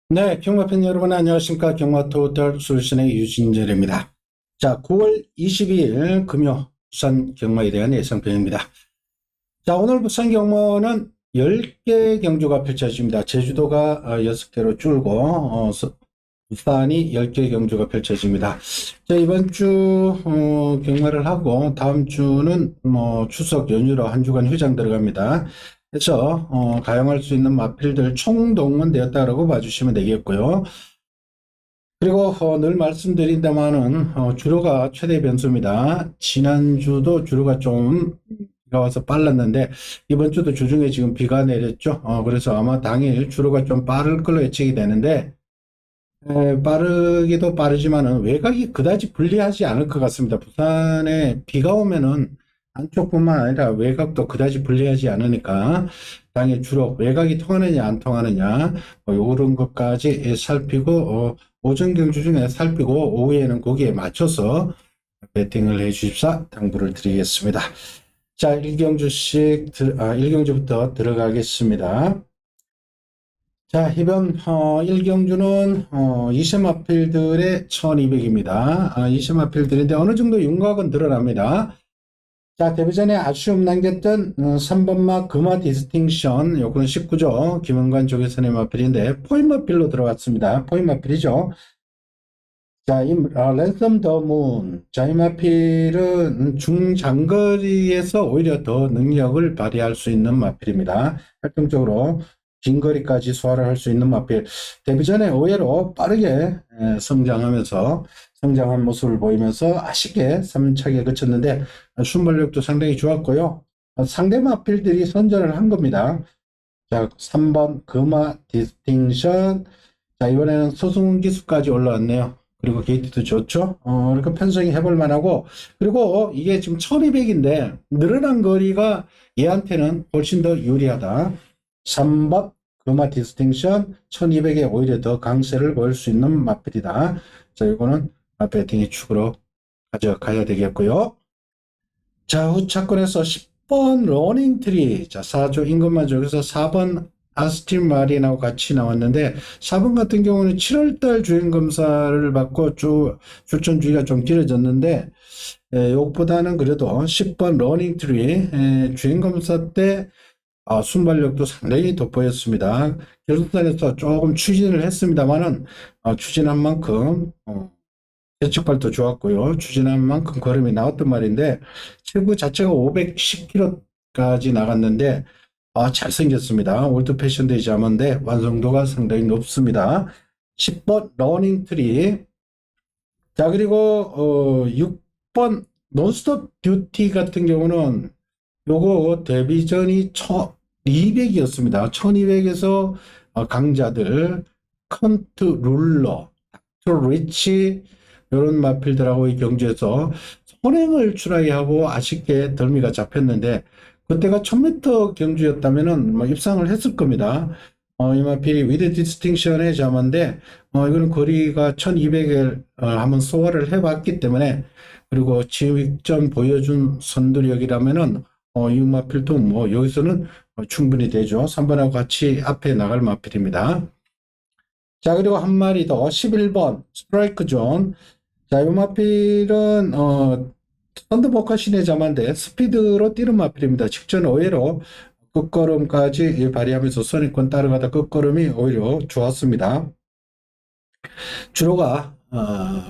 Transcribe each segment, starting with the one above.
네, 경마팬 여러분 안녕하십니까. 경마토탈 솔루션의 유진열입니다. 자, 9월 22일 금요 부산 경마에 대한 예상편입니다. 자, 오늘 부산 경마는 10개 경주가 펼쳐집니다. 제주도가 6개로 줄고 부산이 10개 경주가 펼쳐집니다. 자, 이번 주 경마를 하고 다음 주는 추석 연휴로 한 주간 휴장 들어갑니다. 그래서 가용할 수 있는 마필들 총동원되었다라고 봐주시면 되겠고요. 그리고 늘 말씀드린다마는 주로가 최대 변수입니다. 지난주도 주로가 좀 비가 와서 빨랐는데 이번 주도 주중에 지금 비가 내렸죠. 그래서 아마 당일 주로가 좀 빠를 걸로 예측이 되는데 빠르기도 빠르지만은 외곽이 그다지 불리하지 않을 것 같습니다. 부산에 비가 오면은 안쪽뿐만 아니라 외곽도 그다지 불리하지 않으니까 당일 주로 외곽이 통하느냐 안 통하느냐 이런 것까지 살피고 오전 경주 중에 살피고 오후에는 거기에 맞춰서 배팅을 해 주십사 당부를 드리겠습니다. 자, 1경주부터 들어가겠습니다. 자, 이번 1경주는 20마필들의 1200입니다. 20마필들인데 어느 정도 윤곽은 드러납니다. 자, 데뷔전에 아쉬움 남겼던 3번마 금화 디스팅션, 요거는 19조 김은관 쪽에서의 마필인데 포인마필로 들어왔습니다. 포인마필이죠. 자, 랜섬 더 문. 자, 이 마필은 중장거리에서 오히려 더 능력을 발휘할 수 있는 마필입니다. 활동적으로 긴 거리까지 소화를 할 수 있는 마필. 데뷔 전에 의외로 빠르게 성장한 모습을 보이면서 아쉽게 3차기에 그쳤는데 순발력도 상당히 좋았고요. 상대 마필들이 선전을 한 겁니다. 자, 3번 금화 디스팅션. 자, 이번에는 소승훈 기수까지 올라왔네요. 그리고 게이트도 좋죠. 그러니까 편성이 해볼 만하고, 그리고 이게 지금 1200인데 늘어난 거리가 얘한테는 훨씬 더 유리하다. 3번 금화 디스팅션 1200에 오히려 더 강세를 보일 수 있는 마필이다. 자, 이거는 배팅의 축으로 가져가야 되겠고요. 자, 후차권에서 10번 러닝트리. 자, 4조 임금만 쪽에서 4번 아스틴 마린하고 같이 나왔는데 4번 같은 경우는 7월달 주행검사를 받고 출전 주기가 좀 길어졌는데 이것보다는 그래도 10번 러닝트리 주행검사 때 순발력도 상당히 돋보였습니다. 결승선에서 조금 추진을 했습니다만은 추진한 만큼 예측발도 좋았고요. 추진한 만큼 걸음이 나왔단 말인데 체구 자체가 510km까지 나갔는데 잘생겼습니다. 올드 패션데이 자만데 완성도가 상당히 높습니다. 10번 러닝 트리. 자, 그리고 6번 논스톱 듀티 같은 경우는 요거 데뷔전이 1200이었습니다. 1200에서 강자들 컨트 룰러, 닥터 리치 이런 마필들하고 이 경주에서 선행을 추라이하고 아쉽게 덜미가 잡혔는데 그때가 1000m 경주였다면은 입상을 했을 겁니다. 이 마필이 위드 디스팅션의 자만데 이거는 거리가 1200을 한번 소화를 해봤기 때문에 그리고 지휘전 보여준 선두력이라면은 이 마필도 여기서는 충분히 되죠. 3번하고 같이 앞에 나갈 마필입니다. 자, 그리고 한 마리 더 11번 스트라이크 존. 자, 이 마필은 썬더버커신의 자만데 스피드로 뛰는 마필입니다. 직전 의외로 끝걸음까지 발휘하면서 선행권 따라가다 끝걸음이 오히려 좋았습니다. 주로가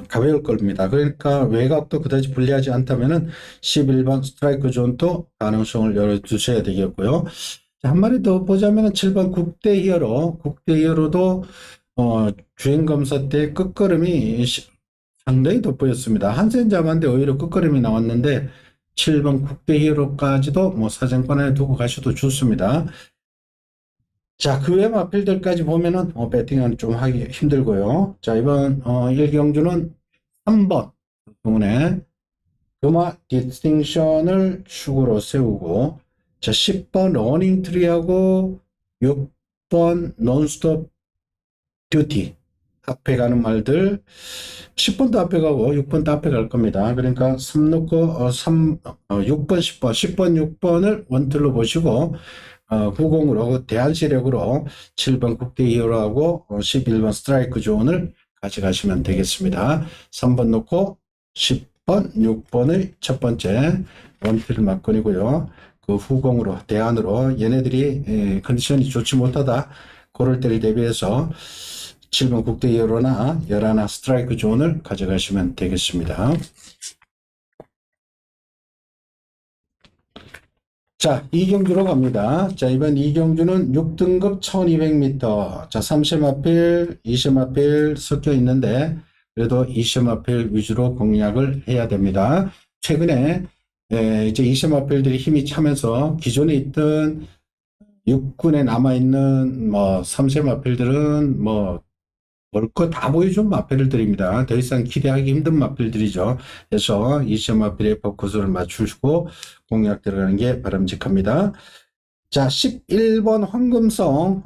가벼울 겁니다. 그러니까 외곽도 그다지 불리하지 않다면은 11번 스트라이크 존도 가능성을 열어주셔야 되겠고요. 자, 한 마리 더 보자면은 7번 국대 히어로. 국대 히어로도 주행검사 때 끝걸음이 상당히 돋보였습니다. 한센자만데 오히려 끝걸음이 나왔는데 7번 국대 히어로까지도 사정권에 두고 가셔도 좋습니다. 자, 그 외 마필들까지 보면은 배팅은 좀 하기 힘들고요. 자, 이번 1경주는 3번 때문에 금화 디스팅션을 축으로 세우고 자, 10번 러닝 트리하고 6번 논스톱 듀티 앞에 가는 말들 10번도 앞에 가고 6번도 앞에 갈 겁니다. 그러니까 3 놓고 6번 10번 6번을 원틀로 보시고 후공으로 대한시력으로 7번 국대히어로하고 11번 스트라이크 존을 가져가시면 되겠습니다. 3번 놓고 10번, 6번의 첫 번째 원필 막건이고요. 그 후공으로 대안으로 얘네들이 컨디션이 좋지 못하다 그럴 때를 대비해서 7번 국대히어로나 11 스트라이크 존을 가져가시면 되겠습니다. 자, 이경주로 갑니다. 자, 이번 이경주는 6등급 1200m. 자, 3세마필, 2세마필 섞여 있는데, 그래도 2세마필 위주로 공략을 해야 됩니다. 최근에, 이제 2세마필들이 힘이 차면서 기존에 있던 육군에 남아있는 3세마필들은 볼 거 다 보여준 마필들입니다. 더 이상 기대하기 힘든 마필들이죠. 그래서 2세 마필에 포커스를 맞추시고 공략 들어가는 게 바람직합니다. 자, 11번 황금성,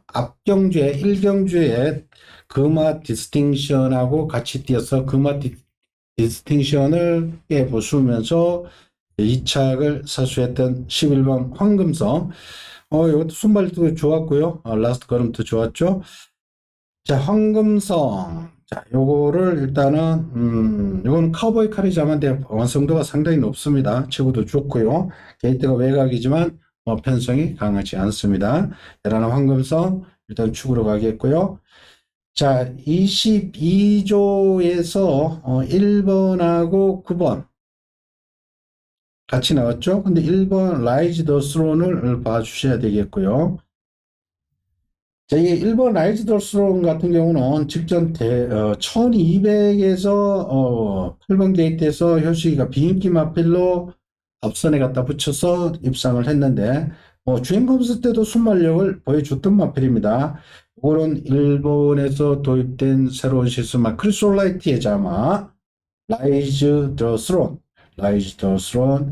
앞경주에 1경주에 금화 디스팅션하고 같이 뛰어서 금화 디스팅션을 깨부수면서 2착을 사수했던 11번 황금성. 이것도 순발도 좋았고요. 라스트 걸음도 좋았죠. 자, 황금성. 자, 요거를 일단은, 요거는 카우보이 카리자만데 완성도가 상당히 높습니다. 치고도 좋고요. 게이트가 외곽이지만, 편성이 강하지 않습니다. 대란한 황금성, 일단 축으로 가겠고요. 자, 22조에서 1번하고 9번 같이 나왔죠? 근데 1번 라이즈 더 스론을 봐주셔야 되겠고요. 자, 이게 1번 라이즈 더 스론 같은 경우는 직전 1200에서 8번 게이트에서 효식이가 비인기 마필로 앞선에 갖다 붙여서 입상을 했는데 주행 검수 때도 순발력을 보여줬던 마필입니다. 이거는 일본에서 도입된 새로운 시스템 크리솔라이트의 자마 라이즈 더 스론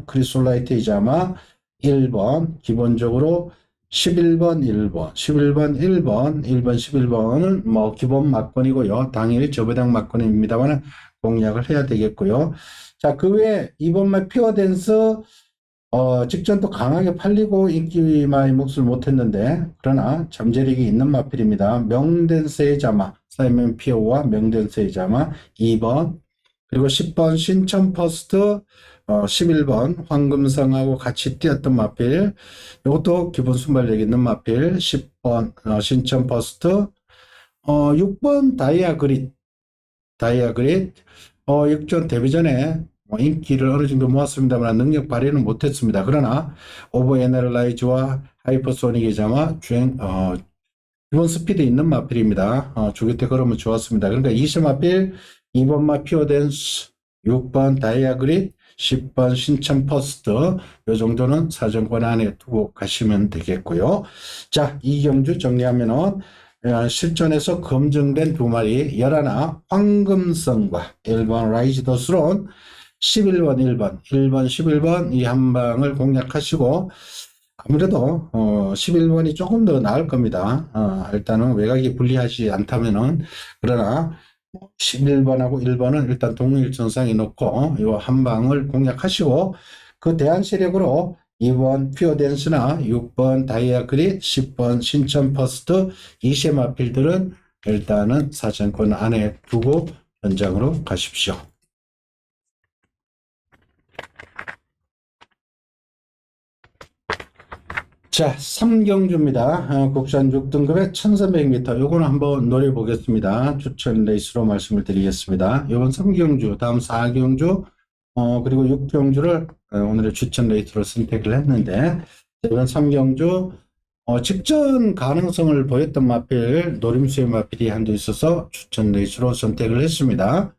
크리솔라이트의 자마 1번 기본적으로 11번 1번 11번은 기본 막건이고요. 당연히 저배당 막건입니다만 공략을 해야 되겠고요. 자, 그 외에 2번만 퓨어댄스 직전도 강하게 팔리고 인기마의 몫을 못했는데 그러나 잠재력이 있는 마필입니다. 명댄스의 자마 사이먼 피어와 명댄스의 자마 2번 그리고 10번 신천 퍼스트 11번 황금성하고 같이 뛰었던 마필 이것도 기본 순발력 있는 마필 10번 신천 퍼스트 6번 다이아그릿 역전 데뷔 전에 인기를 어느 정도 모았습니다만 능력 발휘는 못했습니다. 그러나 오버 에너라이즈와 하이퍼소닉의 자마 주행 기본 스피드 있는 마필입니다. 주기 때 걸으면 좋았습니다. 그러니까 20 마필 2번 마피오댄스 6번 다이아그릿 10번 신천 퍼스트 요 정도는 사정권 안에 두고 가시면 되겠고요. 자, 이경주 정리하면은 실전에서 검증된 두 마리 11 황금성과 1번 라이즈 더 스론 11번 1번 11번 이 한 방을 공략하시고 아무래도 11번이 조금 더 나을 겁니다. 일단은 외곽이 불리하지 않다면은 그러나 11번하고 1번은 일단 동일 전상에 놓고 이 한 방을 공략하시고 그 대안 세력으로 2번 퓨어댄스나 6번 다이아그릿 10번 신천 퍼스트 이세마필들은 일단은 사정권 안에 두고 현장으로 가십시오. 자, 3경주입니다. 국산 6등급의 1300m. 요거는 한번 노려보겠습니다. 추천 레이스로 말씀을 드리겠습니다. 요번 3경주, 다음 4경주, 그리고 6경주를 오늘의 추천 레이스로 선택을 했는데, 이번 3경주, 직전 가능성을 보였던 마필, 노림수의 마필이 한두 있어서 추천 레이스로 선택을 했습니다.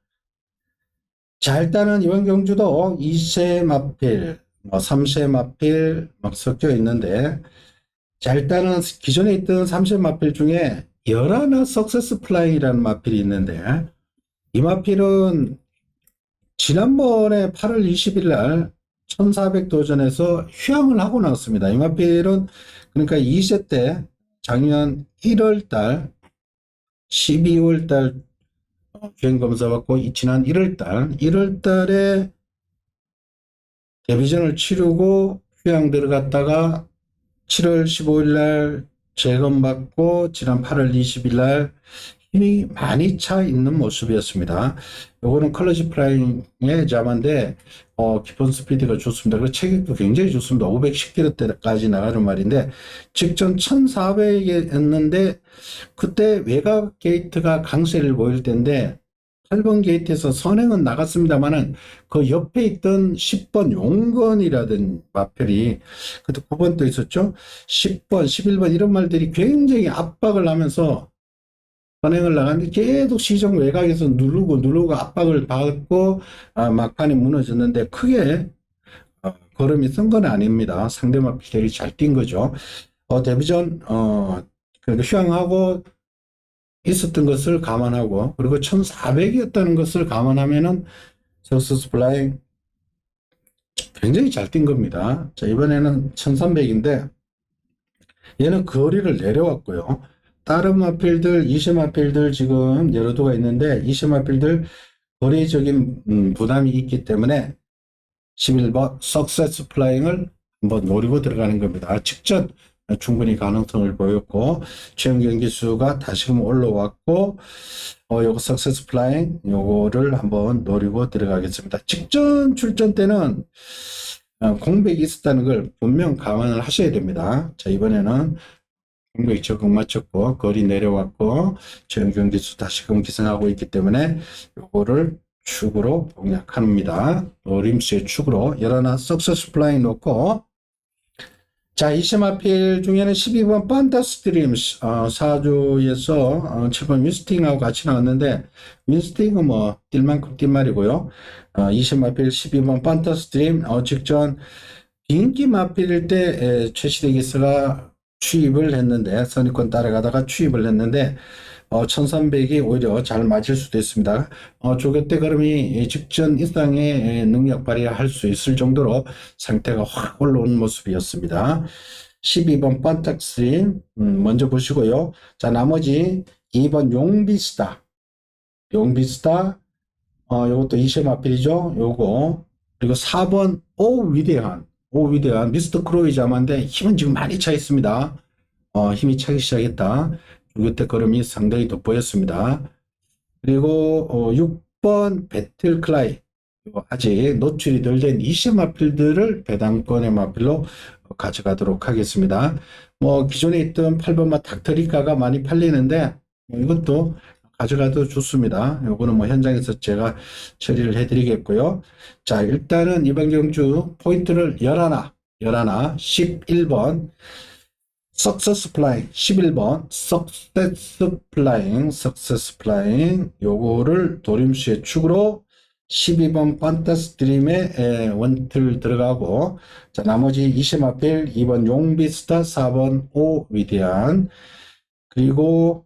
자, 일단은 이번 경주도 2세 마필, 3세 마필 막 섞여 있는데, 자, 일단은 기존에 있던 3세 마필 중에 11 석세스 플라잉이라는 마필이 있는데, 이 마필은 지난번에 8월 20일 날 1400 도전에서 휴양을 하고 나왔습니다. 이 마필은 그러니까 2세 때 작년 1월 달, 12월 달 주행 검사 받고 지난 1월 달에 데뷔전을 치르고 휴양 들어갔다가 7월 15일 날 재검받고 지난 8월 20일 날 힘이 많이 차 있는 모습이었습니다. 요거는 컬러지 프라임의 자마인데 기본 스피드가 좋습니다. 그리고 체격도 굉장히 좋습니다. 510km대까지 나가는 말인데 직전 1400이었는데 그때 외곽 게이트가 강세를 보일 때인데 8번 게이트에서 선행은 나갔습니다만은 그 옆에 있던 10번 용건이라든 마펠이 그때 9번도 있었죠. 10번, 11번 이런 말들이 굉장히 압박을 하면서 선행을 나갔는데 계속 시정 외곽에서 누르고 압박을 받고 막판에 무너졌는데 크게 걸음이 쓴 건 아닙니다. 상대 마필이 잘 뛴 거죠. 데뷔전 그러니까 휴양하고 있었던 것을 감안하고 그리고 1400이었다는 것을 감안하면은 석세스 플라잉 굉장히 잘 뛴 겁니다. 자, 이번에는 1300인데 얘는 거리를 내려왔고요. 다른 마필들, 20마필들 지금 여러 도가 있는데 20마필들 거리적인 부담이 있기 때문에 11번 석세스 플라잉을 한번 노리고 들어가는 겁니다. 직전 충분히 가능성을 보였고 최영경 기수가 다시금 올라왔고 요거 석세스 플라잉 요거를 한번 노리고 들어가겠습니다. 직전 출전 때는 공백이 있었다는 걸 분명 감안을 하셔야 됩니다. 자, 이번에는 공백이 적응 맞췄고 거리 내려왔고 최영경 기수 다시금 기승하고 있기 때문에 요거를 축으로 공략합니다. 림스의 축으로 11 석세스 플라잉 놓고 자, 20마필 중에는 12번 판타스트림 4조에서 7번 윈스팅하고 같이 나왔는데 윈스팅은 뭐 뛸 만큼 뛴 말이고요. 20마필 12번 판타스트림 직전 비인기 마필일 때 최시대 기수가 추입을 했는데 선입권 따라가다가 추입을 했는데 1300이 오히려 잘 맞을 수도 있습니다. 조교대 걸음이 직전 이상의 능력 발휘할 수 있을 정도로 상태가 확 올라온 모습이었습니다. 12번 판탁스림 먼저 보시고요. 자, 나머지 2번 용비스타 요것도 20마필이죠. 요거 그리고 4번 오위대한 미스터 크로이 자마인데 힘은 지금 많이 차 있습니다. 힘이 차기 시작했다. 그때 걸음이 상당히 돋보였습니다. 그리고 6번 배틀클라이 아직 노출이 덜 된 20마필들을 배당권의 마필로 가져가도록 하겠습니다. 뭐 기존에 있던 8번마 닥터리카가 많이 팔리는데 이것도 가져가도 좋습니다. 요거는 뭐 현장에서 제가 처리를 해드리겠고요. 자, 일단은 이번 경주 포인트를 11, 11번 석세스 플라잉 11번 석세스 플라잉 요거를 도림수의 축으로 12번 판타스트림에 원틀 들어가고 자, 나머지 20마필 2번 용비스타 4번 오위대한 그리고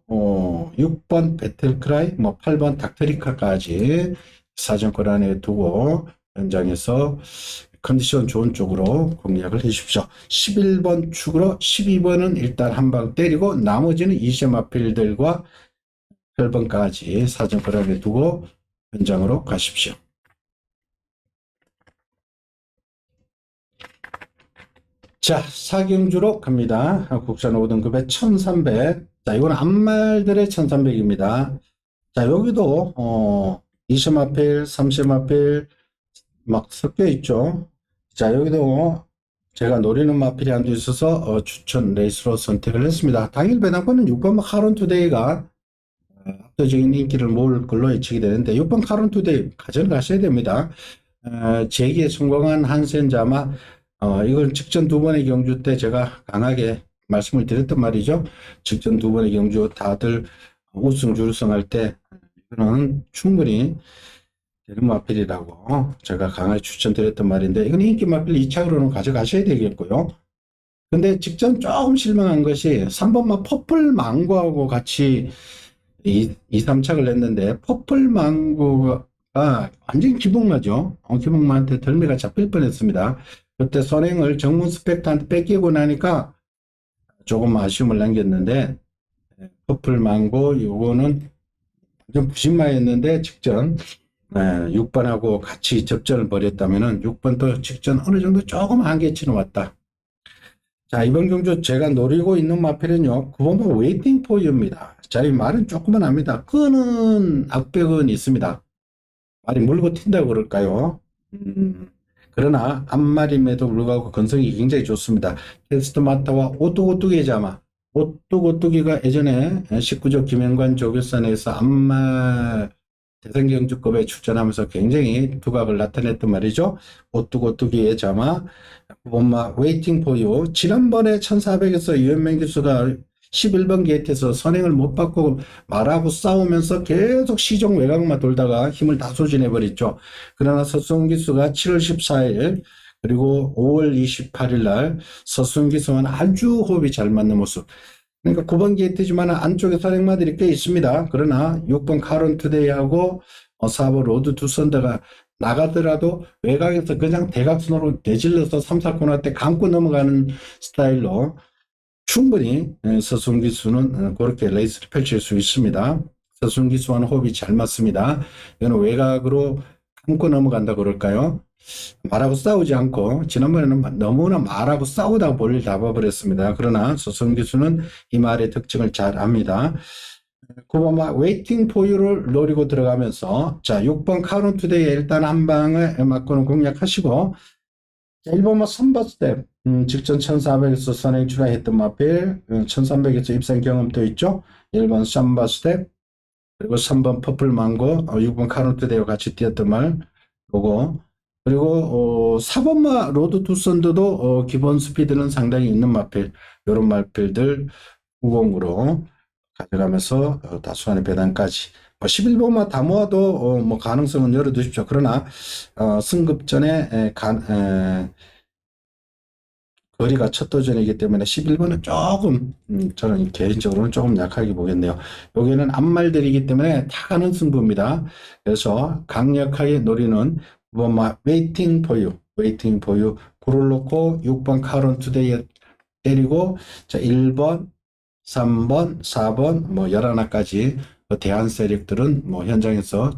6번 배틀크라이 뭐 8번 닥터리카까지 사정권 안에 두고 현장에서 컨디션 좋은 쪽으로 공략을 해 주십시오. 11번 축으로 12번은 일단 한 방 때리고 나머지는 20마필들과 8번까지 사정권 안에 두고 현장으로 가십시오. 자, 사경주로 갑니다. 국산 5등급의 1300. 자, 이건 암말들의 1300입니다. 자, 여기도 20마필, 30마필 막 섞여 있죠. 자, 여기도 제가 노리는 마필이 한 두 있어서 추천 레이스로 선택을 했습니다. 당일 배당권은 6번 카론 투데이가 압도적인 인기를 모을 걸로 예측이 되는데 6번 카론 투데이 가져가셔야 됩니다. 재기에 성공한 한센자마 이걸 직전 두 번의 경주 때 제가 강하게 말씀을 드렸단 말이죠. 직전 두 번의 경주 다들 우승 주루승 때 이거는 충분히 되는 마필이라고 제가 강하게 추천드렸단 말인데 이건 인기 마필 2차로는 가져가셔야 되겠고요. 근데 직전 조금 실망한 것이 3번마 퍼플 망고하고 같이 2, 3착을 냈는데 퍼플 망고가 완전 기복마죠. 기복마한테 덜미가 잡힐 뻔했습니다. 그때 선행을 정문 스펙터한테 뺏기고 나니까 조금 아쉬움을 남겼는데 퍼플 망고 요거는 좀 부신마였는데 직전 6번하고 같이 접전을 벌였다면은 6번도 직전 어느 정도 조금 한계치는 왔다. 자, 이번 경주 제가 노리고 있는 마필은요, 9번마 웨이팅 포유입니다. 자, 이 말은 조금은 합니다. 끄는 악벽은 있습니다. 말이 물고 튄다고 그럴까요? 음, 그러나 앞말임에도 불구하고 건성이 굉장히 좋습니다. 테스트 마타와 오뚜고뚜기 자마. 오뚜고뚜기가 예전에 19조 김영관 조교선에서 앞말 대성경주급에 출전하면서 굉장히 두각을 나타냈단 말이죠. 오뚜고뚜기의 자마, 엄마 웨이팅 포유. 지난번에 1400에서 유현명 교수가 11번 게이트에서 선행을 못 받고 말하고 싸우면서 계속 시종 외곽만 돌다가 힘을 다 소진해버렸죠. 그러나 서수원 기수가 7월 14일 그리고 5월 28일 날 서수원 기수와는 아주 호흡이 잘 맞는 모습. 그러니까 9번 게이트지만 안쪽에 선행마들이 꽤 있습니다. 그러나 6번 카론 투데이하고 4번 로드 투 선더가 나가더라도 외곽에서 그냥 대각선으로 내질러서 3, 4코너 때 감고 넘어가는 스타일로 충분히 서수원 기수는 그렇게 레이스를 펼칠 수 있습니다. 서수원 기수와는 호흡이 잘 맞습니다. 이거는 외곽으로 감고 넘어간다 그럴까요? 말하고 싸우지 않고 지난번에는 너무나 말하고 싸우다가 볼일 다 봐버렸습니다. 그러나 서수원 기수는 이 말의 특징을 잘 압니다. 9번 웨이팅 포유를 노리고 들어가면서 자 6번 카론 투데이에 일단 한 방을 맞고는 공략하시고 1번 선버 스텝 직전 1400에서 선행 출하했던 마필 1300에서 입상 경험도 있죠. 1번 선버 스텝 그리고 3번 퍼플 망고 6번 카론 투데이와 같이 뛰었던 말 요거 그리고 4번마 로드 투 썬더도 기본 스피드는 상당히 있는 마필 요런 마필들 90으로 가져가면서 다수안의 배당까지 11번만 다 모아도 뭐 가능성은 열어두십시오. 그러나 승급전에 거리가 첫 도전이기 때문에 11번은 조금 저는 개인적으로는 조금 약하게 보겠네요. 여기는 앞말들이기 때문에 다 가는 승부입니다. 그래서 강력하게 노리는 9번 웨이팅 포유 웨이팅 포유 불을 놓고 6번 카론 투데이 때리고 자 1번 3번, 4번, 뭐 11까지 대한 세력들은 뭐 현장에서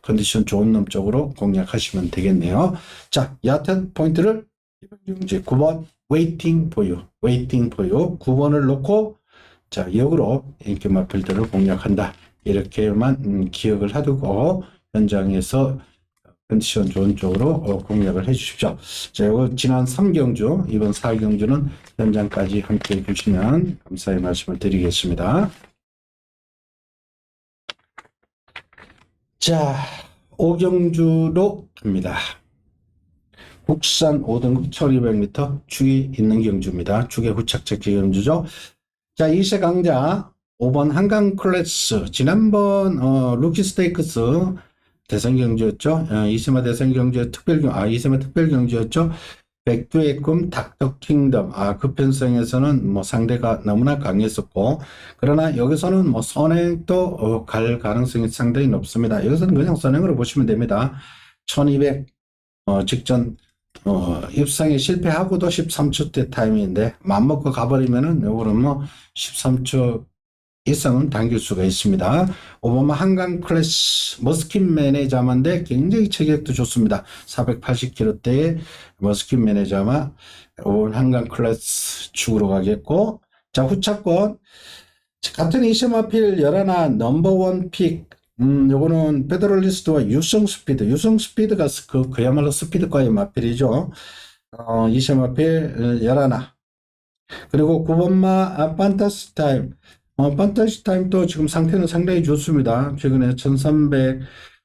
컨디션 좋은 놈 쪽으로 공략하시면 되겠네요. 자, 여하튼 포인트를 이제 9번 웨이팅 포유, 웨이팅 포유 9번을 놓고 자, 역으로 인기 마필들을 공략한다. 이렇게만 기억을 하두고 현장에서 컨디션 좋은 쪽으로 공략을 해 주십시오. 자, 이거 지난 3경주, 이번 4경주는 현장까지 함께 해주시면 감사의 말씀을 드리겠습니다. 자, 5경주로 갑니다. 국산 5등급 1200m 축이 있는 경주입니다. 축의 후착적 경주죠. 자, 2세 강자 5번 한강 클래스 지난번 루키 스테이크스 대선 경주였죠. 이세마 대선 경주 이세마 특별 경주였죠. 백두의 꿈 닥터 킹덤 그 편성에서는 뭐 상대가 너무나 강했었고 그러나 여기서는 뭐 선행도 갈 가능성이 상당히 높습니다. 여기서는 그냥 선행으로 보시면 됩니다. 1200 직전 입상에 실패하고도 13초대 타임인데 맘먹고 가버리면은 요거는 뭐 13초 이상은 당길 수가 있습니다. 오바마 한강 클래스 머스킨 매니저만데 굉장히 체격도 좋습니다. 480kg대의 머스킨 매니저마 한강 클래스 축으로 가겠고 자 후차권 같은 이시마필 열하나 넘버원 픽 요거는 페더럴리스트와 유성 스피드가 그야말로 스피드과의 마필이죠. 이시마필 열하나 그리고 9번마 판타스 타임 판타지 타임도 지금 상태는 상당히 좋습니다. 최근에 1300,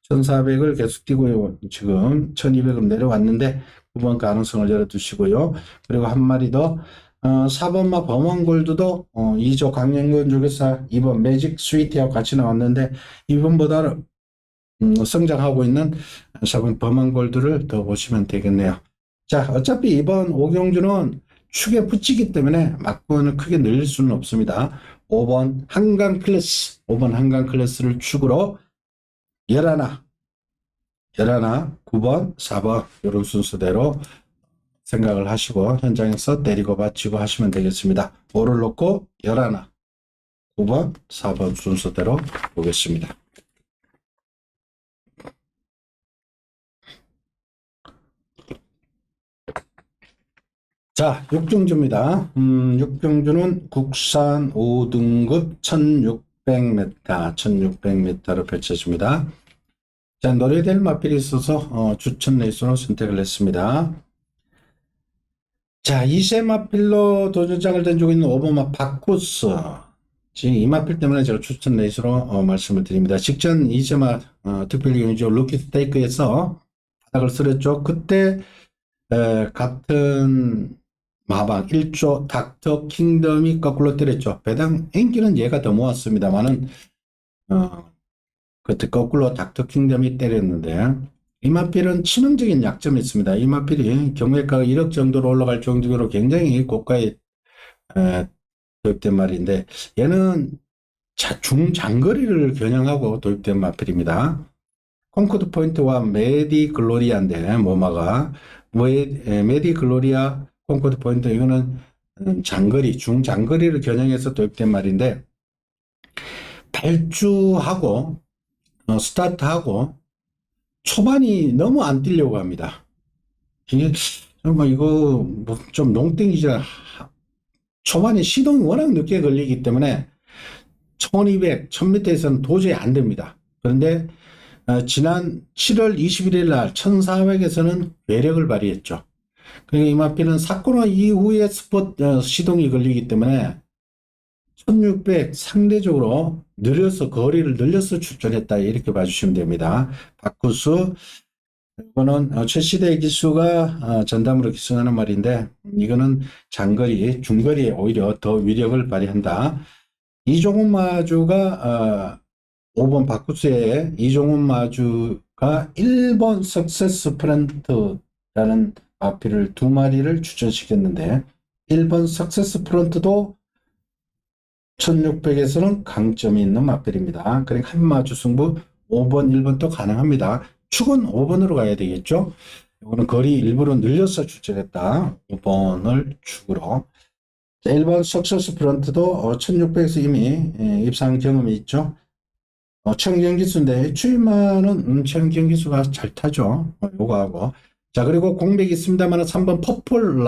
1400을 계속 뛰고 지금 1200을 내려왔는데 9번 가능성을 열어두시고요. 그리고 한 마리 더 4번마 범원골드도 2조 강연군 중에서 2번 매직 스위트하고 같이 나왔는데 2번보다 성장하고 있는 4번 범원골드를 더 보시면 되겠네요. 자, 어차피 이번 5경주는 축에 붙이기 때문에 막고는 크게 늘릴 수는 없습니다. 5번 한강 클래스를 축으로 11, 9번, 4번 이런 순서대로 생각을 하시고 현장에서 때리고 받치고 하시면 되겠습니다. 5를 놓고 11, 9번, 4번 순서대로 보겠습니다. 자, 육경주입니다. 육경주는 국산 5등급 1600m, 1600m로 펼쳐집니다. 자, 노려될 마필이 있어서 추천 레이스로 선택을 했습니다. 자, 2세 마필로 도전장을 던지고 있는 오버마 바쿠스. 지금 이 마필 때문에 제가 추천 레이스로 말씀을 드립니다. 직전 2세마 특별 경주 루키 스테이크에서 바닥을 쓸었죠. 그때 같은 마방 1조 닥터 킹덤이 거꾸로 때렸죠. 배당 인기는 얘가 더 모았습니다만은 그때 거꾸로 닥터 킹덤이 때렸는데 이마필은 치명적인 약점이 있습니다. 이마필이 경매가가 1억 정도로 올라갈 정도로 굉장히 고가에 도입된 말인데 얘는 중장거리를 겨냥하고 도입된 마필입니다. 콩코드 포인트와 메디 글로리아인데 모마가 메디 글로리아 콩코드 포인트 이거는 장거리 중장거리를 겨냥해서 도입된 말인데 발주하고 스타트하고 초반이 너무 안 뛰려고 합니다. 이게 정말 이거 뭐 좀 농땡이지라 초반에 시동이 워낙 늦게 걸리기 때문에 1200, 1000m에서는 도저히 안 됩니다. 그런데 지난 7월 21일 날 1400에서는 외력을 발휘했죠. 그러니까 이마필은 사코너 이후에 시동이 걸리기 때문에 1600 상대적으로 느려서 거리를 늘려서 출전했다 이렇게 봐주시면 됩니다. 바쿠스 이거는 최시대 기수가 전담으로 기승하는 말인데 이거는 장거리, 중거리에 오히려 더 위력을 발휘한다. 이종훈 마주가 5번 바쿠스에 이종훈 마주가 1번 석세스 프런트라는 마필을 2마리를 추천시켰는데 1번 석세스 프런트도 1600에서는 강점이 있는 마필입니다. 그러니까 한 마주 승부 5번, 1번도 가능합니다. 축은 5번으로 가야 되겠죠. 이거는 거리 일부러 늘려서 출전했다. 5번을 축으로. 1번 석세스 프런트도 1600에서 이미 입상 경험이 있죠. 청경기수인데 추임만은 청경기수가 잘 타죠. 요거하고. 자, 그리고 공백이 있습니다만 3번 퍼플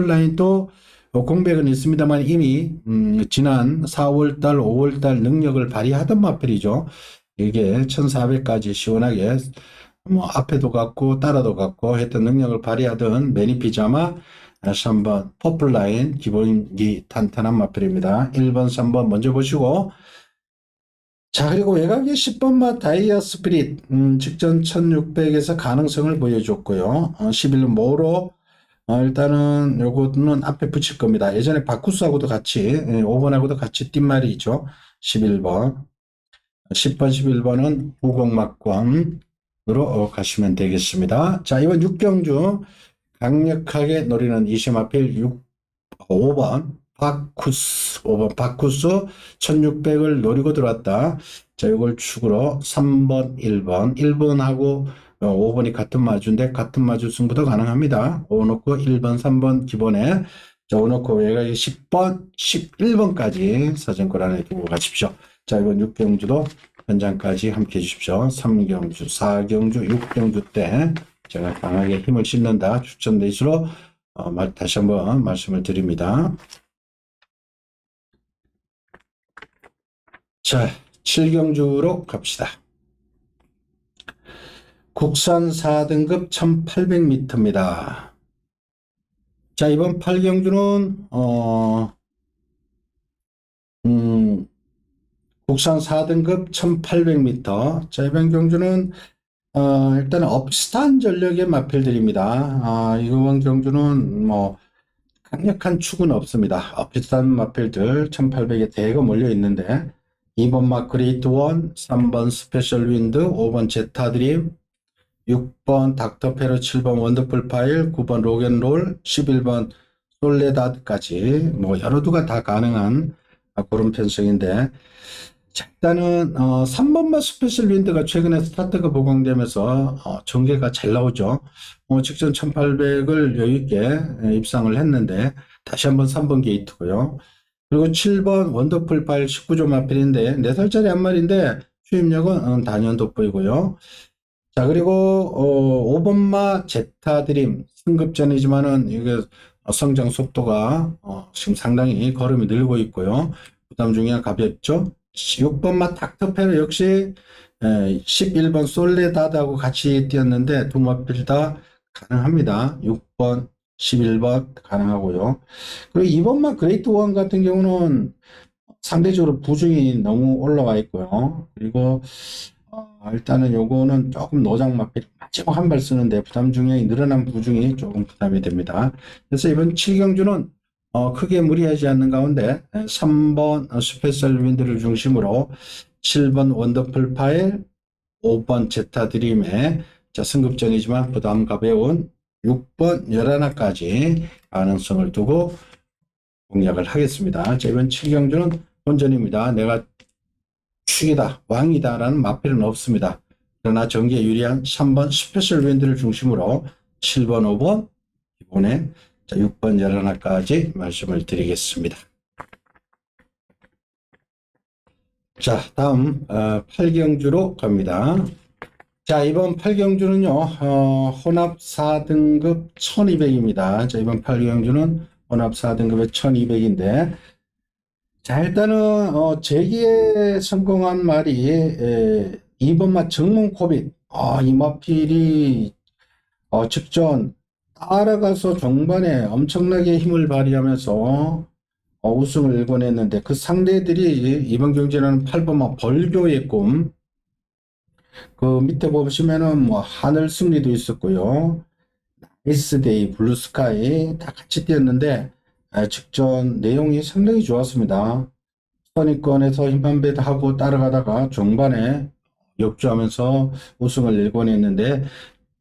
라인도 공백은 있습니다만 이미 지난 4월달 5월달 능력을 발휘하던 마필이죠. 이게 1400까지 시원하게 뭐 앞에도 갔고 따라도 갔고 했던 능력을 발휘하던 매니피자마 3번 퍼플 라인 기본기 탄탄한 마필입니다. 1번 3번 먼저 보시고, 자, 그리고 외곽의 10번마 다이아 스피릿 직전 1600에서 가능성을 보여줬고요. 11번 모로 일단은 요거는 앞에 붙일 겁니다. 예전에 바쿠스하고도 같이 5번하고도 같이 뛴 말이죠. 11번 10번 11번은 우공막권으로 가시면 되겠습니다. 자, 이번 6경주 강력하게 노리는 2시마필 5번 바쿠스 1600을 노리고 들어왔다. 자, 이걸 축으로 3번 1번하고 5번이 같은 마주인데 같은 마주 승부도 가능합니다. 5 놓고 1번 3번 기본에 자, 5 놓고 외곽에 10번 11번까지 사전권 안에 두고 가십시오. 자, 이번 6경주도 현장까지 함께 해주십시오. 3경주 4경주 6경주 때 제가 강하게 힘을 싣는다 추천 레이스로 다시 한번 말씀을 드립니다. 자, 7경주로 갑시다. 국산 4등급 1800m입니다. 자, 이번 8경주는 국산 4등급 1800m. 자, 이번 경주는 일단 업스탄 전력의 마필들입니다. 이번 경주는 뭐 강력한 축은 없습니다. 업스탄 마필들 1800에 대거 몰려 있는데 2번 마크레이트 1, 3번 스페셜 윈드, 5번 제타드림, 6번 닥터페로, 7번 원더풀 파일, 9번 로겐롤, 11번 솔레다드까지 뭐 여러 두가 다 가능한 그런 편성인데, 자, 일단은 3번마 스페셜 윈드가 최근에 스타트가 보강되면서 전개가 잘 나오죠. 직전 1800을 여유있게 입상을 했는데 다시 한번 3번 게이트고요. 그리고 7번 원더풀 파일 19조 마필인데 4살짜리 한 마리인데 수입력은 단연 돋보이고요. 자, 그리고 5번마 제타드림 승급전이지만은 이게 성장 속도가 지금 상당히 걸음이 늘고 있고요. 부담 중에 가볍죠. 6번마 닥터페르 역시 11번 솔레다드하고 같이 뛰었는데 두 마필 다 가능합니다. 6번, 11번 가능하고요. 그리고 2번마 그레이트 원 같은 경우는 상대적으로 부중이 너무 올라와 있고요. 그리고 일단은 요거는 조금 노장 마필 마지막 한 발 쓰는데 부담 중량이 늘어난 부중이 조금 부담이 됩니다. 그래서 이번 7경주는 크게 무리하지 않는 가운데 3번 스페셜 윈드를 중심으로 7번 원더풀 파일, 5번 제타 드림의 승급전이지만 부담 가벼운 6번 열하나까지 가능성을 두고 공략을 하겠습니다. 자, 이번 7경주는 본전입니다. 내가 축이다, 왕이다 라는 마필은 없습니다. 그러나 전기에 유리한 3번 스페셜 윈드를 중심으로 7번, 5번, 이번에 6번 열하나까지 말씀을 드리겠습니다. 자, 다음 8경주로 갑니다. 자, 이번 8경주는요 혼합 4등급 1200입니다. 자, 이번 8경주는 혼합 4등급의 1200인데, 자, 일단은 재기에 성공한 말이 2번마 정문 코빗. 이 마필이 직전 따라가서 종반에 엄청나게 힘을 발휘하면서 우승을 일궈냈는데, 그 상대들이 이번 경기는 8번마 벌교의 꿈, 그 밑에 보시면은 뭐 하늘 승리도 있었고요, 나이스데이, 블루스카이 다 같이 뛰었는데 직전 내용이 상당히 좋았습니다. 선입권에서 힘만 배하고 따라가다가 종반에 역주하면서 우승을 일궈냈는데,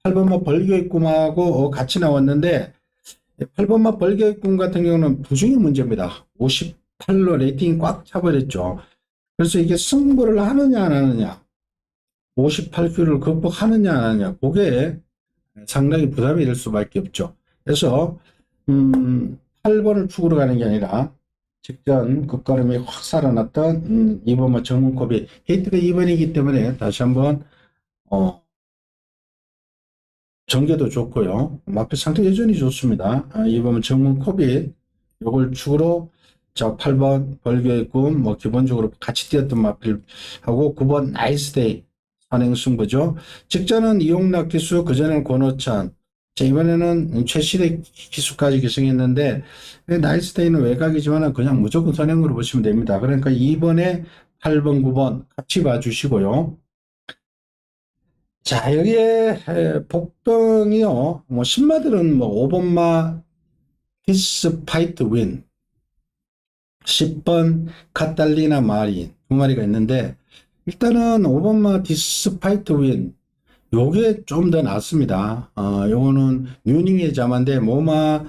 8번마 벌교의 꿈하고 같이 나왔는데 8번마 벌교의 꿈 같은 경우는 부중이 문제입니다. 58로 레이팅이 꽉 차버렸죠. 그래서 이게 승부를 하느냐 안 하느냐, 58큐를 극복하느냐 안 하느냐, 그게 상당히 부담이 될 수밖에 없죠. 그래서 8번을 축으로 가는 게 아니라 직전 급가름이 확 살아났던 2번마 정문컵이 헤이트가 2번이기 때문에 다시 한번 전개도 좋고요. 마필 상태 여전히 좋습니다. 2번은 정문컵이 요걸 축으로 8번 벌교의 꿈, 기본적으로 같이 뛰었던 마필하고 9번 나이스데이 산행승부죠. 직전은 이용락 기수, 그전에는 권호찬, 이번에는 최시대 기수까지 계승했는데 나이스데이는 외곽이지만 그냥 무조건 선행으로 보시면 됩니다. 그러니까 2번에 8번, 9번 같이 봐주시고요. 자, 여기에 복병이요, 신마들은 5번마 디스 파이트 윈, 10번 카탈리나 마린 두 마리가 있는데, 일단은 5번마 디스 파이트 윈, 요게 좀 더 낫습니다. 요거는 뉴닝의 자만데 모마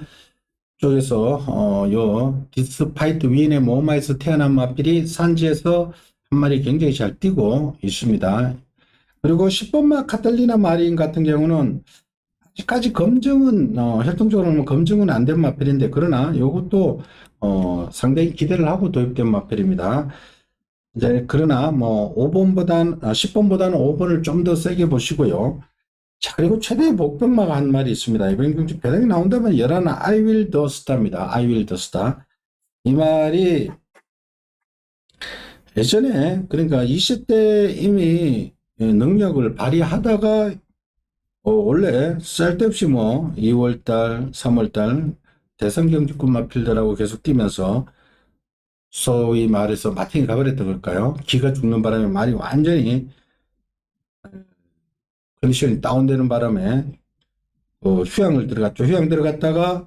쪽에서 요 디스파이트 윈의 모마에서 태어난 마필이 산지에서 한 마리 굉장히 잘 뛰고 있습니다. 그리고 10번마 카탈리나 마린 같은 경우는 아직까지 검증은 혈통적으로는 검증은 안 된 마필인데, 그러나 요것도 상당히 기대를 하고 도입된 마필입니다. 이제 그러나 5번보다는 10번보다는 5번을 좀 더 세게 보시고요. 자, 그리고 최대 복병마가 한 말이 있습니다. 이번 경주 배당이 나온다면 11 I will the star입니다. I will the star. 이 말이 예전에, 그러니까 20대 이미 능력을 발휘하다가 원래 쓸데없이 2월달, 3월달 대선 경주권 마필더라고 계속 뛰면서 소위 말해서 마팅이 가버렸던 걸까요? 기가 죽는 바람에 말이 완전히 컨디션이 다운되는 바람에 휴양을 들어갔죠. 휴양 들어갔다가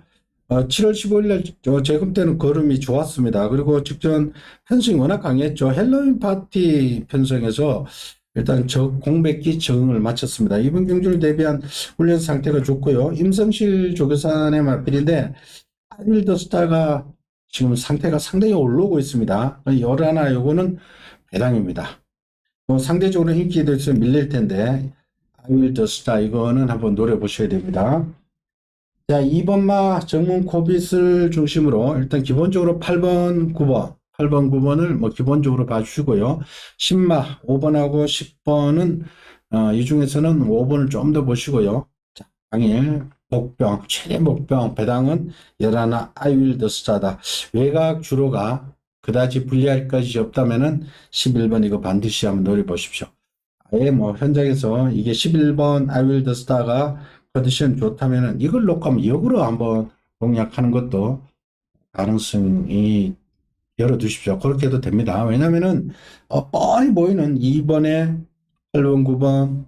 7월 15일날 재검 때는 걸음이 좋았습니다. 그리고 직전 편성이 워낙 강했죠. 헬로윈 파티 편성에서 일단 공백기 적응을 마쳤습니다. 이번 경주를 대비한 훈련 상태가 좋고요. 임성실 조교사의 마필인데 아일더 스타가 지금 상태가 상당히 올라오고 있습니다. 열하나 요거는 배당입니다. 상대적으로 인기에 대해서 밀릴 텐데 아일더 스타 이거는 한번 노려보셔야 됩니다. 자, 2번마 정문 코빗을 중심으로 일단 기본적으로 8번, 9번, 8번, 9번을 기본적으로 봐주시고요. 10마 5번하고 10번은 이 중에서는 5번을 좀 더 보시고요. 자, 당일 복병, 최대 복병, 배당은 11, I will the star다. 외곽 주로가 그다지 불리할 것이 없다면은 11번 이거 반드시 한번 노려보십시오. 아예 뭐 현장에서 이게 11번 I will the star가 컨디션 좋다면은 이걸 놓고 한번 역으로 한번 공략하는 것도 가능성이 열어두십시오. 그렇게 해도 됩니다. 왜냐면은 뻔히 보이는 2번에 8번, 9번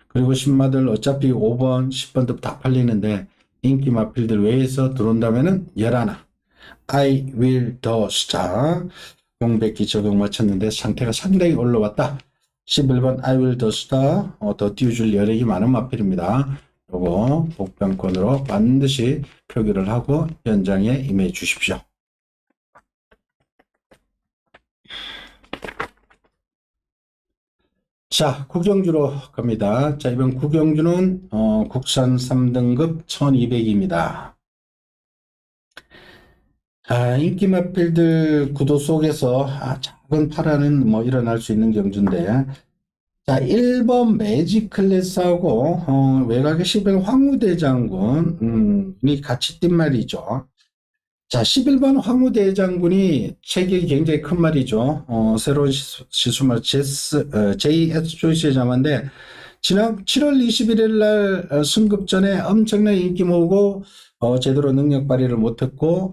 그리고 신마들 어차피 5번, 10번도 다 팔리는데 인기 마필들 외에서 들어온다면은 11 I will the star 공백기 적용 마쳤는데 상태가 상당히 올라왔다. 11번 I will the star 더 띄워줄 여력이 많은 마필입니다. 요거 복병권으로 반드시 표기를 하고 현장에 임해 주십시오. 자, 국영주로 갑니다. 자, 이번 국영주는 국산 3등급 1200입니다. 인기 마필들 구도 속에서 작은 파란은 뭐 일어날 수 있는 경주인데, 자, 1번 매직 클래스하고 외곽의 11 황후대장군이 같이 뛴 말이죠. 자, 11번 황후대장군이 체격이 굉장히 큰 말이죠. 새로운 시수말 JS 조이스의 자마인데 지난 7월 21일 날 승급전에 엄청난 인기 모으고 제대로 능력 발휘를 못했고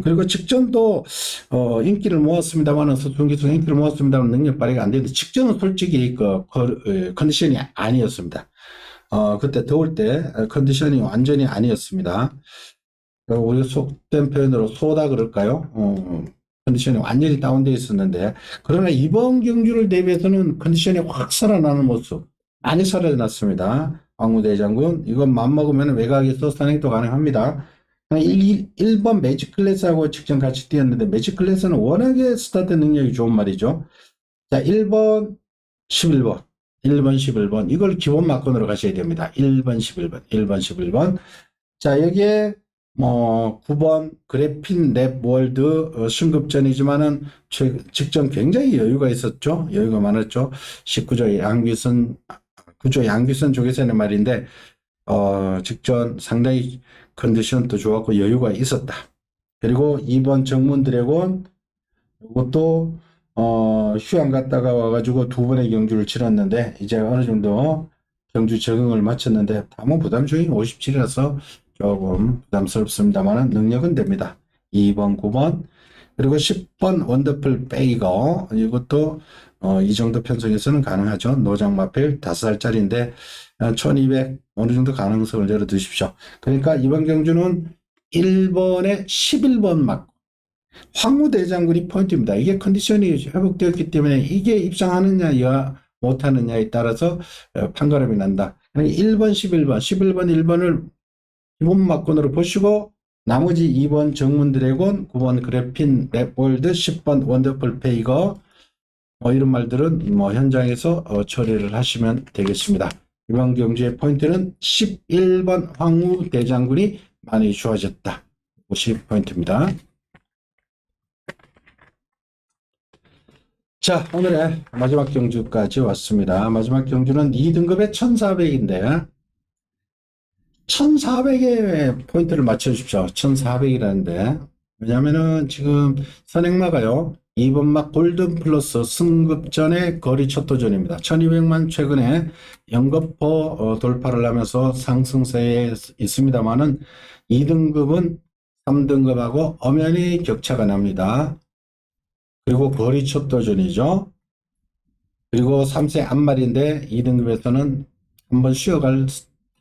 그리고 직전도 인기를 모았습니다만 서tun기수 인기를 모았습니다만 능력 발휘가 안 되는데 직전은 솔직히 컨디션이 아니었습니다. 그때 더울 때 컨디션이 완전히 아니었습니다. 우리 속된 표현으로 소다 그럴까요? 컨디션이 완전히 다운되어 있었는데 그러나 이번 경주를 대비해서는 컨디션이 확 살아나는 모습 많이 살아났습니다. 황후대장군 이건 맘먹으면 외곽에서 선행도 가능합니다. 1번 매직 클래스하고 직전 같이 뛰었는데 매직 클래스는 워낙에 스타트 능력이 좋은 말이죠. 자, 1번 11번 1번 11번 이걸 기본 막건으로 가셔야 됩니다. 1번 11번 1번 11번 자, 여기에 9번 그래핀 랩월드 승급전이지만은 직전 굉장히 여유가 있었죠. 여유가 많았죠. 19조 양귀선 9조 양귀선 쪽에서는 말인데 직전 상당히 컨디션도 좋았고 여유가 있었다. 그리고 2번 정문 드래곤 이것도 휴양 갔다가 와가지고 두 번의 경주를 치렀는데 이제 어느 정도 경주 적응을 마쳤는데 다만 부담 중이 57이라서 조금 부담스럽습니다만 능력은 됩니다. 2번, 9번 그리고 10번 원더풀 베이거 이것도 이 정도 편성에서는 가능하죠. 노장마필 5살짜리인데 1200 어느 정도 가능성을 열어두십시오. 그러니까 이번 경주는 1번에 11번 맞고 황후대장군이 포인트입니다. 이게 컨디션이 회복되었기 때문에 이게 입상하느냐 못하느냐에 따라서 판가름이 난다. 그러니까 1번, 11번, 11번, 1번을 기본 막건으로 보시고 나머지 2번 정문 드래곤, 9번 그래핀 랩월드, 10번 원더풀 페이거 이런 말들은 현장에서 처리를 하시면 되겠습니다. 이번 경주의 포인트는 11번 황후대장군이 많이 좋아졌다. 50포인트입니다. 자, 오늘의 마지막 경주까지 왔습니다. 마지막 경주는 2등급의 1400인데 1400에 포인트를 맞춰주십시오. 1400이라는데 왜냐면은 지금 선행마가요 2번막 골든 플러스 승급전의 거리 첫 도전입니다. 1200만 최근에 연거포 돌파를 하면서 상승세에 있습니다만은 2등급은 3등급하고 엄연히 격차가 납니다. 그리고 거리 첫 도전이죠. 그리고 3세 앞말인데 2등급에서는 한번 쉬어갈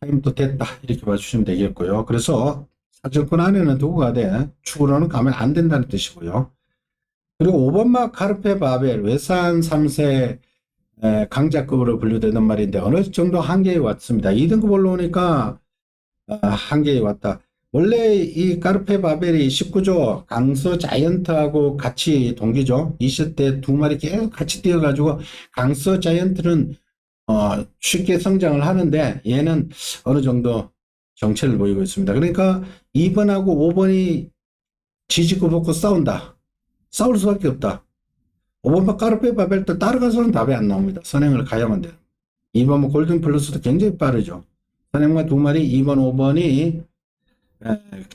타임도 됐다 이렇게 봐주시면 되겠고요. 그래서 사정권 안에는 두고 가되 축으로는 가면 안 된다는 뜻이고요. 그리고 5번막 카르페 바벨 외산 3세 강자급으로 분류되는 말인데 어느 정도 한계에 왔습니다. 2등급 올라오니까 한계에 왔다. 원래 이 카르페 바벨이 19조 강서 자이언트하고 같이 동기죠. 20대 두 마리 계속 같이 뛰어가지고 강서 자이언트는 쉽게 성장을 하는데 얘는 어느 정도 정체를 보이고 있습니다. 그러니까 2번하고 5번이 지지고 볶고 싸운다. 싸울 수밖에 없다. 5번만 카르페 바벨도 따라가서는 답이 안 나옵니다. 선행을 가야만 돼요. 2번은 골든 플러스도 굉장히 빠르죠. 선행마 두 마리 2번, 5번이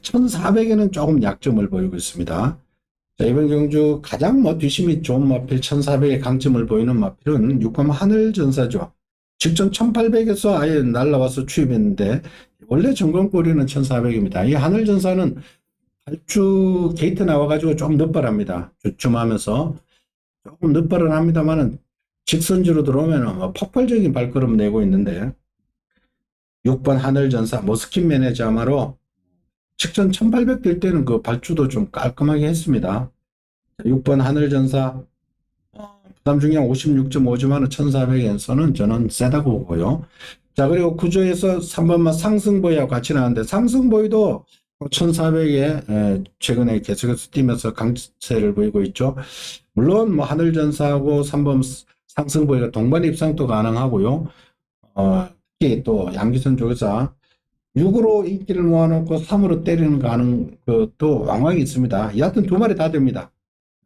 1400에는 조금 약점을 보이고 있습니다. 자, 이번 경주 가장 뒷심이 좋은 마필 1400의 강점을 보이는 마필은 6번 하늘전사죠. 직전 1800에서 아예 날라와서 추입했는데 원래 전권거리는 1400입니다. 이 하늘전사는 발주 게이트 나와가지고 좀 늦발합니다. 주춤하면서 조금 늦발은 합니다만은 직선주로 들어오면 폭발적인 발걸음 내고 있는데 6번 하늘전사 머스킨 매니저마로 직전 1800 될 때는 그 발주도 좀 깔끔하게 했습니다. 6번 하늘전사 부담 중량 56.5지만은 1400엔서는 저는 세다고 보고요. 자, 그리고 구조에서 3번만 상승보이하고 같이 나왔는데 상승보이도 1400에 최근에 계속해서 뛰면서 강세를 보이고 있죠. 물론 뭐 하늘전사하고 3번 상승보이가 동반 입상도 가능하고요. 특히 또 양기선 쪽에서 6으로 인기를 모아놓고 3으로 때리는 가능 것도 왕왕이 있습니다. 여하튼 두 마리 다 됩니다.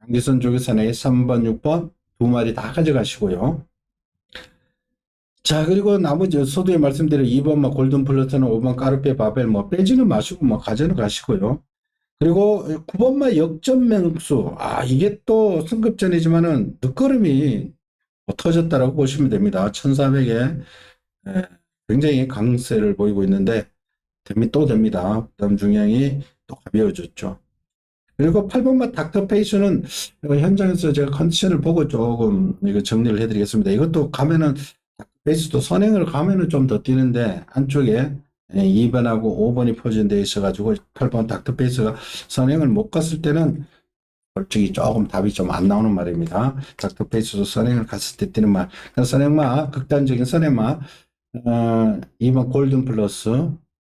양기선 쪽에서는 3번, 6번 두 마리 다 가져가시고요. 자, 그리고 나머지 서두에 말씀드린 2번 골든 플러트는 5번 까르페 바벨 빼지는 마시고 가져는 가시고요. 그리고 9번만 역전 맹수. 이게 또 승급전이지만은 늦걸음이 터졌다라고 보시면 됩니다. 1400에 굉장히 강세를 보이고 있는데 또 됩니다. 부담 중량이 또 가벼워졌죠. 그리고 8번마 닥터페이스는 현장에서 제가 컨디션을 보고 조금 이거 정리를 해드리겠습니다. 이것도 가면은 닥터페이스도 선행을 가면은 좀 더 뛰는데 안쪽에 2번하고 5번이 포진되어 있어가지고 8번 닥터페이스가 선행을 못 갔을 때는 솔직히 조금 답이 좀 안 나오는 말입니다. 닥터페이스도 선행을 갔을 때 뛰는 말. 선행마, 극단적인 선행마 2번 골든 플러스,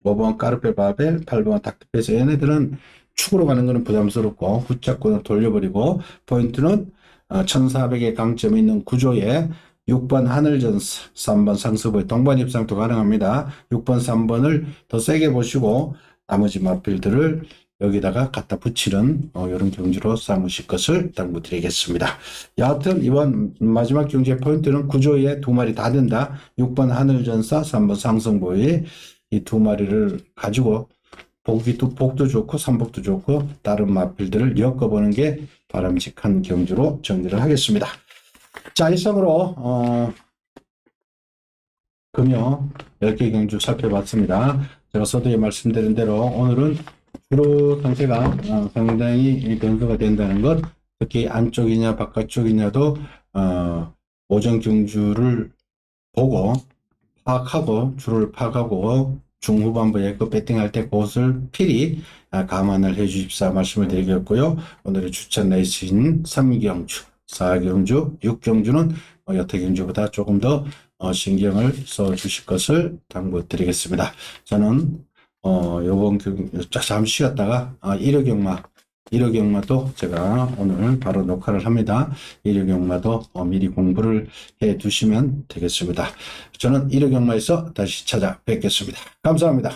5번 까르페 바벨, 8번 닥터페이스. 얘네들은 축으로 가는 것은 부담스럽고 후자권을 돌려버리고 포인트는 1400의 강점이 있는 구조에 6번 하늘전사, 3번 상수보의 동반 입상도 가능합니다. 6번, 3번을 더 세게 보시고 나머지 마필들을 여기다가 갖다 붙이는 이런 경주로 삼으실 것을 당부드리겠습니다. 여하튼 이번 마지막 경주의 포인트는 구조에 두 마리 다 된다. 6번 하늘전사, 3번 상승보의 이 두 마리를 가지고 복도 좋고 삼복도 좋고 다른 마필들을 엮어보는 게 바람직한 경주로 정리를 하겠습니다. 자, 이상으로 금요 10개 경주 살펴봤습니다. 제가 서두에 말씀드린 대로 오늘은 주로 상태가 상당히 변수가 된다는 것, 특히 안쪽이냐 바깥쪽이냐도 오전 경주를 보고 파악하고 주를 파악하고 중후반부에 그 배팅할 때 그것을 필히 감안을 해 주십사 말씀을 드리겠고요. 오늘의 추천 레이스인 3경주, 4경주, 6경주는 여태 경주보다 조금 더 신경을 써 주실 것을 당부드리겠습니다. 저는 요번 잠시 쉬었다가 일요경마도 제가 오늘 바로 녹화를 합니다. 일요경마도 미리 공부를 해 두시면 되겠습니다. 저는 일요경마에서 다시 찾아뵙겠습니다. 감사합니다.